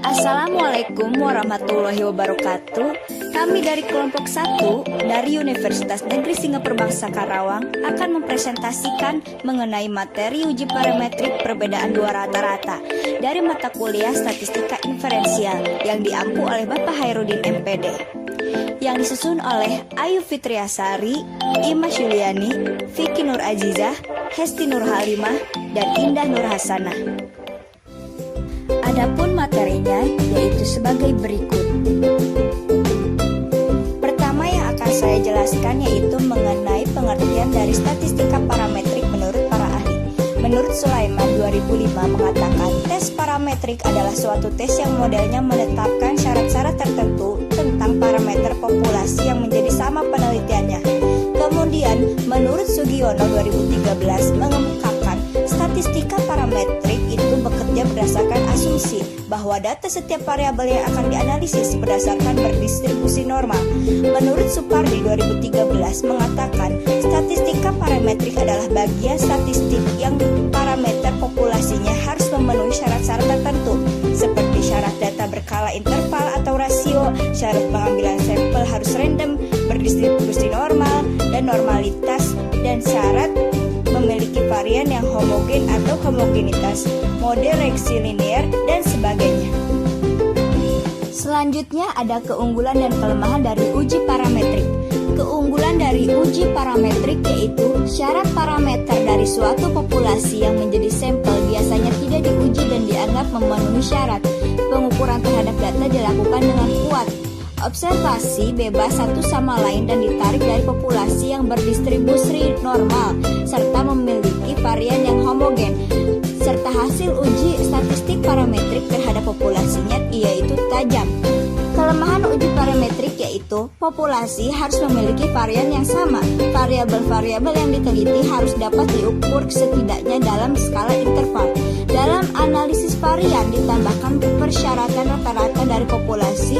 Assalamualaikum warahmatullahi wabarakatuh. Kami dari kelompok 1 dari Universitas Negeri Singapura Bangsa Karawang akan mempresentasikan mengenai materi uji parametrik perbedaan dua rata-rata dari mata kuliah Statistika Inferensial yang diampu oleh Bapak Hairudin MPD, yang disusun oleh Ayu Fitriasari, Ima Yuliani, Vicky Nur Azizah, Hesti Nur Halimah, dan Indah Nur Hasanah. Adapun materinya yaitu sebagai berikut. Pertama yang akan saya jelaskan yaitu mengenai pengertian dari statistika parametrik menurut para ahli. Menurut Sulaiman 2005 mengatakan tes parametrik adalah suatu tes yang modelnya menetapkan syarat-syarat tertentu tentang parameter populasi yang menjadi sama penelitiannya. Kemudian menurut Sugiono 2013 mengungkapkan statistika parametrik itu bekerja berdasarkan asumsi bahwa data setiap variabel yang akan dianalisis berdasarkan berdistribusi normal. Menurut Supardi 2013 mengatakan statistika parametrik adalah bagian statistik yang parameter populasinya harus memenuhi syarat-syarat tertentu seperti syarat data berkala interval atau rasio, syarat pengambilan sampel harus random, berdistribusi normal dan normalitas, dan syarat memiliki varian yang homogen atau homogenitas, model reaksi linear, dan sebagainya. Selanjutnya ada keunggulan dan kelemahan dari uji parametrik. Keunggulan dari uji parametrik yaitu syarat parameter dari suatu populasi yang menjadi sampel biasanya tidak diuji dan dianggap memenuhi syarat. Pengukuran terhadap data dilakukan dengan kuat. Observasi bebas satu sama lain dan ditarik dari populasi yang berdistribusi normal serta memiliki varian yang homogen, serta hasil uji statistik parametrik terhadap populasinya yaitu tajam. Kelemahan uji parametrik yaitu populasi harus memiliki varian yang sama. Variabel-variabel yang diteliti harus dapat diukur setidaknya dalam skala interval. Dalam analisis varian ditambahkan persyaratan rata-rata dari populasi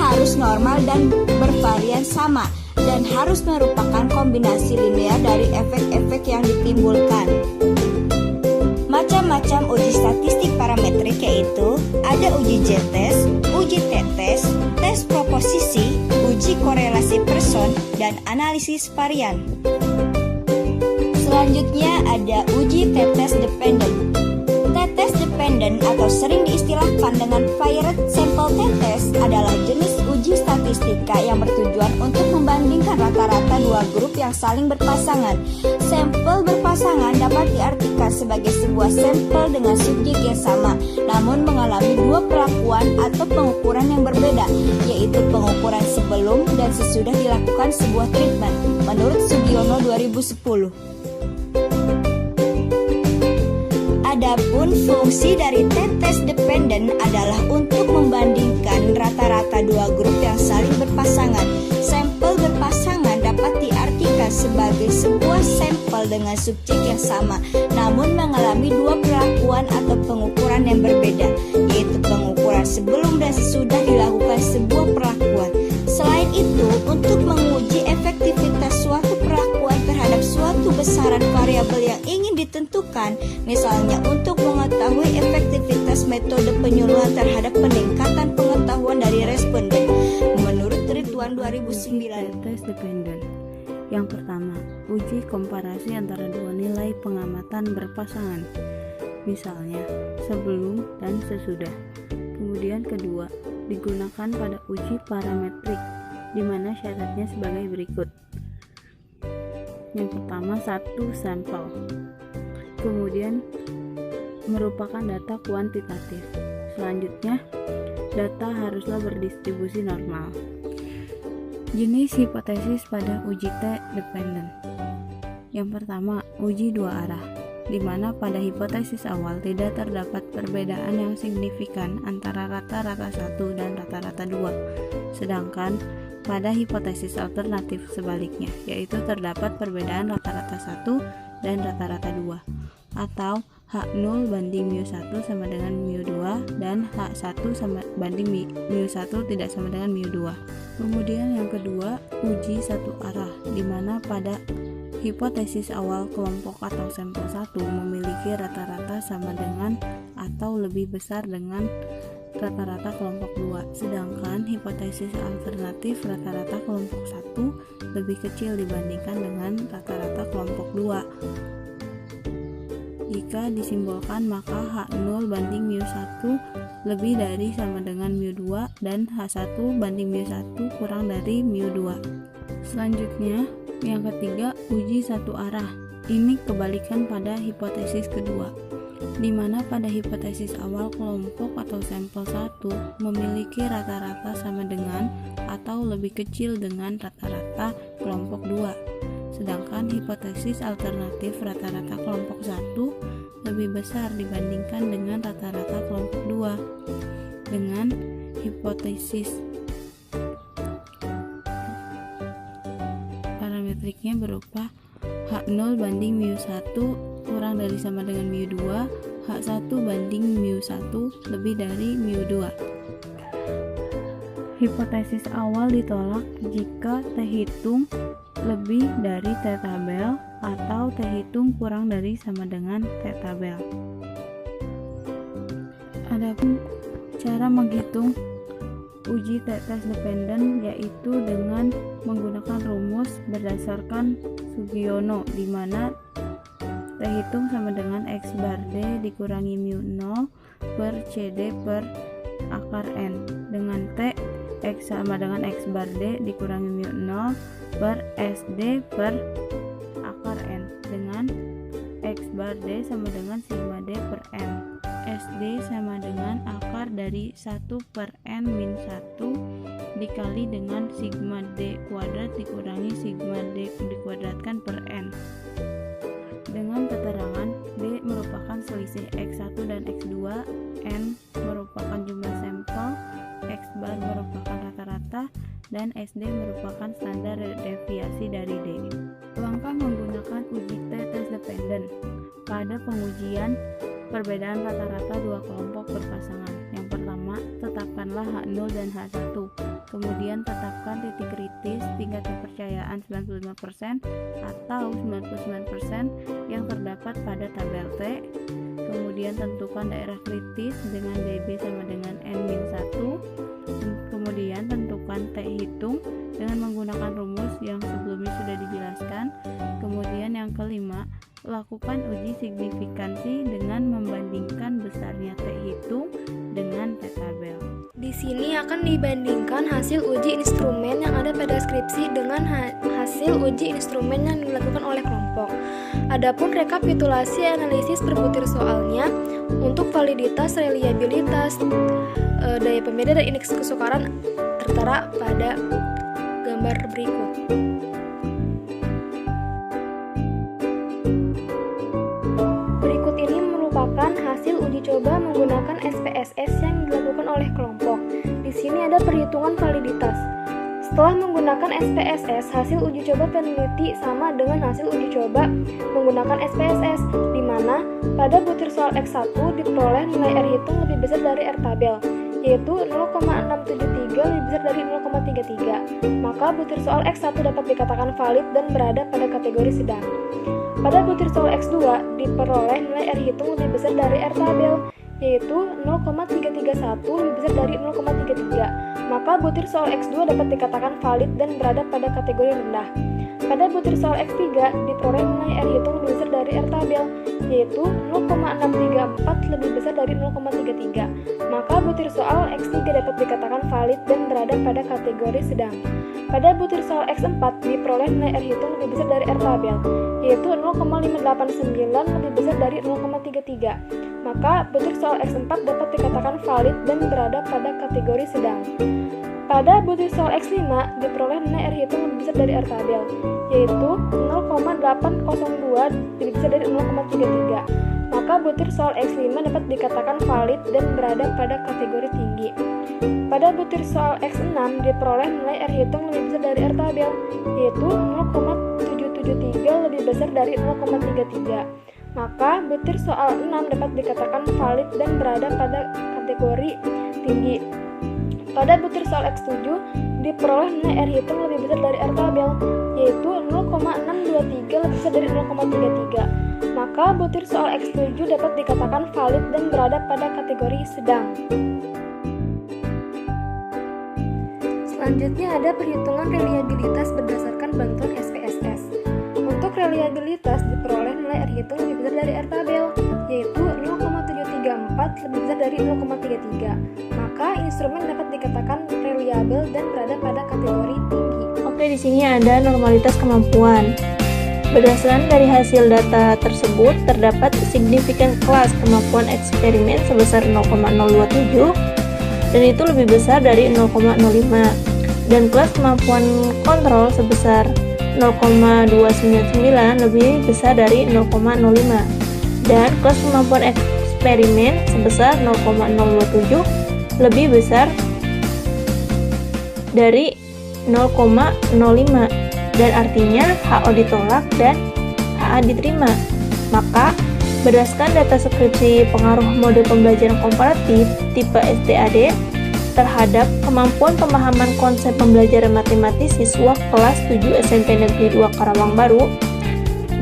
harus normal dan bervarian sama, dan harus merupakan kombinasi linear dari efek-efek yang ditimbulkan. Macam-macam uji statistik parametrik yaitu ada uji Z-test, uji T-test, tes proposisi, uji korelasi person, dan analisis varian. Selanjutnya ada uji T-test dependent. T-test dependent atau sering diistilahkan dengan paired sample T-test adalah jenis uji statistika yang bertujuan untuk membandingkan rata-rata dua grup yang saling berpasangan. Sampel berpasangan dapat diartikan sebagai sebuah sampel dengan subjek yang sama, namun mengalami dua perlakuan atau pengukuran yang berbeda, yaitu pengukuran sebelum dan sesudah dilakukan sebuah treatment, menurut Sugiono 2010. Adapun fungsi dari T-test dependent adalah untuk membandingkan rata-rata dua grup yang saling berpasangan. Sampel berpasangan dapat diartikan sebagai sebuah sampel dengan subjek yang sama, namun mengalami dua perlakuan atau pengukuran yang berbeda, yaitu pengukuran sebelum dan sesudah dilakukan sebuah perlakuan. Selain itu, untuk menguji efektivitas suatu perlakuan terhadap suatu besaran variabel yang ingin ditentukan, misalnya untuk mengetahui efektivitas metode penyuluhan terhadap peningkatan pengetahuan dari responden, menurut Ridwan 2009. Test dependent. Yang pertama, uji komparasi antara dua nilai pengamatan berpasangan, misalnya sebelum dan sesudah. Kemudian kedua, digunakan pada uji parametrik, di mana syaratnya sebagai berikut. Yang pertama, satu sampel. Kemudian merupakan data kuantitatif. Selanjutnya, data haruslah berdistribusi normal. Jenis hipotesis pada uji T-dependent. Yang pertama, uji dua arah, di mana pada hipotesis awal tidak terdapat perbedaan yang signifikan antara rata-rata 1 dan rata-rata 2. Sedangkan pada hipotesis alternatif sebaliknya, yaitu terdapat perbedaan rata-rata 1 dan rata-rata 2, atau H0 banding mu1 sama dengan mu2 dan H1 sama banding mu1 tidak sama dengan mu2. Kemudian yang kedua, uji satu arah, di mana pada hipotesis awal kelompok atau sampel 1 memiliki rata-rata sama dengan atau lebih besar dengan rata-rata kelompok 2, sedangkan hipotesis alternatif rata-rata kelompok 1 lebih kecil dibandingkan dengan rata-rata kelompok 2. Jika disimbolkan, maka H0 banding mu1 lebih dari sama dengan mu2 dan H1 banding mu1 kurang dari mu2. Selanjutnya, yang ketiga, uji satu arah. Ini kebalikan pada hipotesis kedua, di mana pada hipotesis awal kelompok atau sampel 1 memiliki rata-rata sama dengan atau lebih kecil dengan rata-rata kelompok 2. Sedangkan hipotesis alternatif rata-rata kelompok 1 lebih besar dibandingkan dengan rata-rata kelompok 2. Dengan hipotesis parametriknya berupa H0 banding mu1 kurang dari sama dengan mu2, H1 banding mu1 lebih dari mu2. Hipotesis awal ditolak jika T hitung lebih dari T tabel atau T hitung kurang dari sama dengan T tabel. Adapun cara menghitung uji T-test dependent yaitu dengan menggunakan rumus berdasarkan Sugiono, di mana T hitung sama dengan X bar D dikurangi mu 0 per CD per akar N, dengan T X sama dengan X bar D dikurangi mu 0 per SD per akar N, dengan X bar D sama dengan sigma D per N. SD sama dengan akar dari 1 per N min 1 dikali dengan sigma D kuadrat dikurangi sigma D dikuadratkan per N, dengan keterangan D merupakan selisih X1 dan X2, N merupakan jumlah sampel, X bar merupakan rata-rata, dan SD merupakan standar deviasi dari D. Langkah menggunakan uji T-test dependent. Pada pengujian perbedaan rata-rata dua kelompok berpasangan. Yang pertama, tetapkanlah H0 dan H1. Kemudian tetapkan titik kritis tingkat kepercayaan 95% atau 99% yang terdapat pada tabel T. Kemudian tentukan daerah kritis dengan dB sama dengan N-1. Kemudian tentukan T hitung dengan menggunakan rumus yang sebelumnya sudah dijelaskan. Kemudian yang kelima, lakukan uji signifikansi dengan membandingkan besarnya T hitung dengan T tabel. Di sini akan dibandingkan hasil uji instrumen yang ada pada skripsi dengan hasil uji instrumen yang dilakukan oleh kelompok. Adapun rekapitulasi analisis per butir soalnya untuk validitas, reliabilitas, daya pembeda dan indeks kesukaran tertera pada gambar berikut. Berikut ini merupakan hasil uji coba menggunakan SPSS yang dilakukan oleh kelompok. Di sini ada perhitungan validitas. Setelah menggunakan SPSS, hasil uji coba peneliti sama dengan hasil uji coba menggunakan SPSS, di mana pada butir soal X1 diperoleh nilai R hitung lebih besar dari R tabel, yaitu 0,673 lebih besar dari 0,33. Maka butir soal X1 dapat dikatakan valid dan berada pada kategori sedang. Pada butir soal X2 diperoleh nilai R hitung lebih besar dari R tabel, yaitu 0,331 lebih besar dari 0,33. Maka butir soal X2 dapat dikatakan valid dan berada pada kategori rendah. Pada butir soal X3 diperoleh nilai R hitung lebih besar dari R tabel, yaitu 0,634 lebih besar dari 0,33. Maka butir soal X3 dapat dikatakan valid dan berada pada kategori sedang. Pada butir soal X4 diperoleh nilai R hitung lebih besar dari R tabel, yaitu 0,589 lebih besar dari 0,33. Maka butir soal X4 dapat dikatakan valid dan berada pada kategori sedang. Pada butir soal X5 diperoleh nilai R hitung lebih besar dari R tabel, yaitu 0,802 lebih besar dari 0,33. Maka butir soal X5 dapat dikatakan valid dan berada pada kategori tinggi. Pada butir soal X6 diperoleh nilai R hitung lebih besar dari R tabel, yaitu 0,773 lebih besar dari 0,33. Maka butir soal 6 dapat dikatakan valid dan berada pada kategori tinggi. Pada butir soal X7 diperoleh nilai R hitung lebih besar dari R tabel, yaitu 0,623 lebih besar dari 0,33. Maka butir soal X7 dapat dikatakan valid dan berada pada kategori sedang. Selanjutnya ada perhitungan reliabilitas berdasarkan bantuan SPSS. Untuk reliabilitas diperoleh nilai R hitung lebih besar dari R tabel, yaitu 0,734 lebih besar dari 0,33. Maka instrumen dapat dikatakan reliable dan berada pada kategori tinggi. Oke, di sini ada normalitas kemampuan. Berdasarkan dari hasil data tersebut, terdapat signifikan kelas kemampuan eksperimen sebesar 0,027 dan itu lebih besar dari 0,05, dan kelas kemampuan kontrol sebesar 0,299 lebih besar dari 0,05, dan kelas kemampuan eksperimen sebesar 0,027 lebih besar dari 0,05, dan artinya HO ditolak dan HA diterima. Maka berdasarkan data skripsi pengaruh mode pembelajaran komparatif tipe SDAD terhadap kemampuan pemahaman konsep pembelajaran matematis siswa kelas 7 SMP Negeri 2 Karawang Baru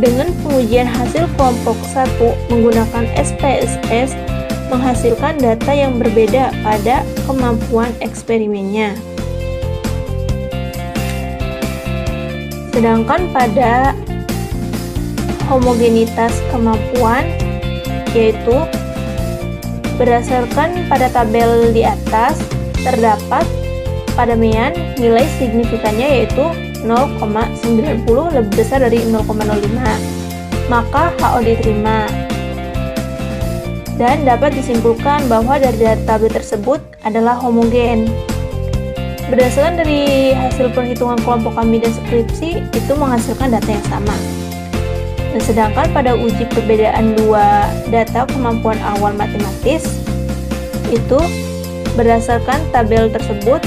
dengan pengujian hasil kelompok 1 menggunakan SPSS menghasilkan data yang berbeda pada kemampuan eksperimennya. Sedangkan pada homogenitas kemampuan, yaitu berdasarkan pada tabel di atas, terdapat pada mean nilai signifikannya yaitu 0,90 lebih besar dari 0,05, maka HO diterima. Dan dapat disimpulkan bahwa dari data tabel tersebut adalah homogen. Berdasarkan dari hasil perhitungan kelompok kami dan skripsi, itu menghasilkan data yang sama. Dan sedangkan pada uji perbedaan dua data kemampuan awal matematis, itu berdasarkan tabel tersebut,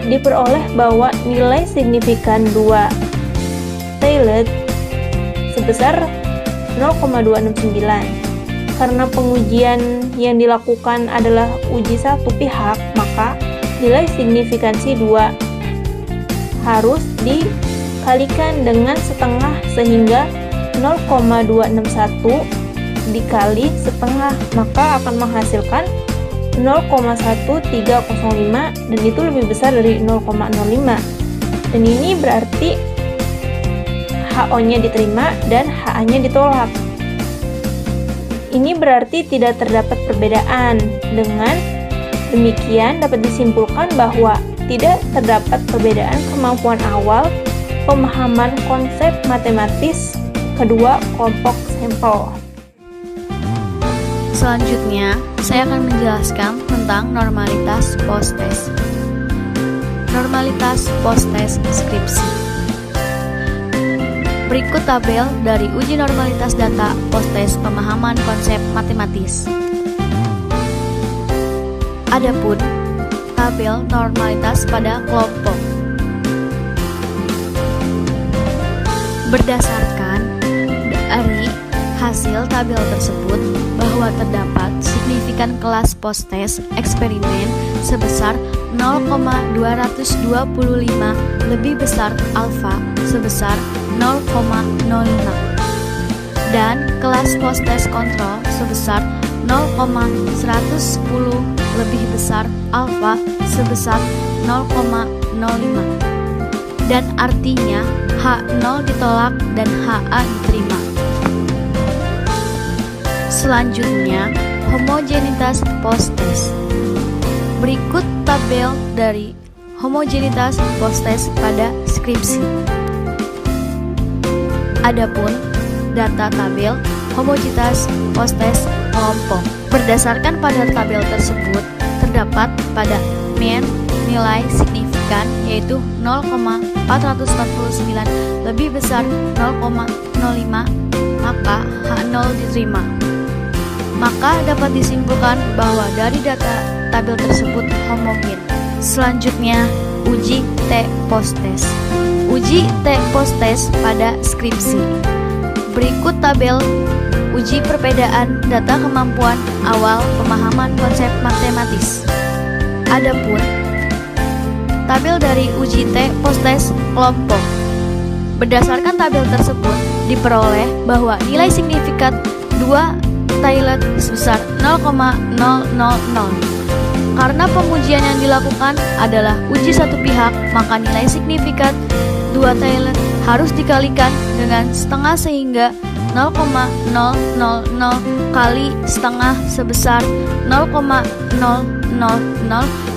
diperoleh bahwa nilai signifikan dua Taylor sebesar 0,269. Karena pengujian yang dilakukan adalah uji satu pihak, maka nilai signifikansi 2 harus dikalikan dengan setengah sehingga 0,261 dikali setengah maka akan menghasilkan 0,1305 dan itu lebih besar dari 0,05, dan ini berarti HO-nya diterima dan HA-nya ditolak. Ini berarti tidak terdapat perbedaan. Dengan demikian dapat disimpulkan bahwa tidak terdapat perbedaan kemampuan awal pemahaman konsep matematis kedua kelompok sampel. Selanjutnya, saya akan menjelaskan tentang normalitas post-test. Normalitas post-test skripsi. Berikut tabel dari uji normalitas data post-test pemahaman konsep matematis. Adapun tabel normalitas pada kelompok. Berdasarkan dari hasil tabel tersebut bahwa terdapat signifikan kelas post-test eksperimen sebesar 0,225 lebih besar alfa sebesar 0,05 dan kelas post-test kontrol sebesar 0,110 lebih besar alfa sebesar 0,05 dan artinya H0 ditolak dan HA diterima. Selanjutnya, homogenitas post-test. Berikut tabel dari homogenitas post-test pada skripsi. Adapun data tabel homogenitas post-test kelompok. Berdasarkan pada tabel tersebut, terdapat pada mean nilai signifikan yaitu 0,449 lebih besar 0,05, maka H0 diterima. Maka dapat disimpulkan bahwa dari data tabel tersebut homogen. Selanjutnya, uji T post-test. Uji T post-test pada skripsi. Berikut tabel uji perbedaan data kemampuan awal pemahaman konsep matematis. Adapun tabel dari uji T post-test kelompok. Berdasarkan tabel tersebut diperoleh bahwa nilai signifikan 2 Taylor sebesar 0,000. Karena pengujian yang dilakukan adalah uji satu pihak, maka nilai signifikan 2 Taylor harus dikalikan dengan setengah sehingga 0,000 kali setengah sebesar 0,000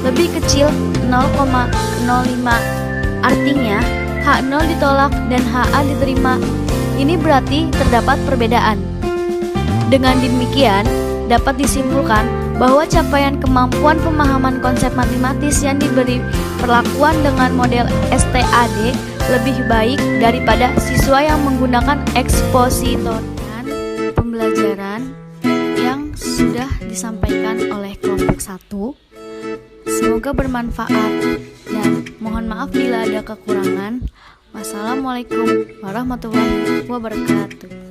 lebih kecil 0,05. Artinya H0 ditolak dan HA diterima. Ini berarti terdapat perbedaan. Dengan demikian, dapat disimpulkan bahwa capaian kemampuan pemahaman konsep matematis yang diberi perlakuan dengan model STAD lebih baik daripada siswa yang menggunakan ekspositor. Dan pembelajaran yang sudah disampaikan oleh kelompok 1 semoga bermanfaat dan mohon maaf bila ada kekurangan. Wassalamualaikum warahmatullahi wabarakatuh.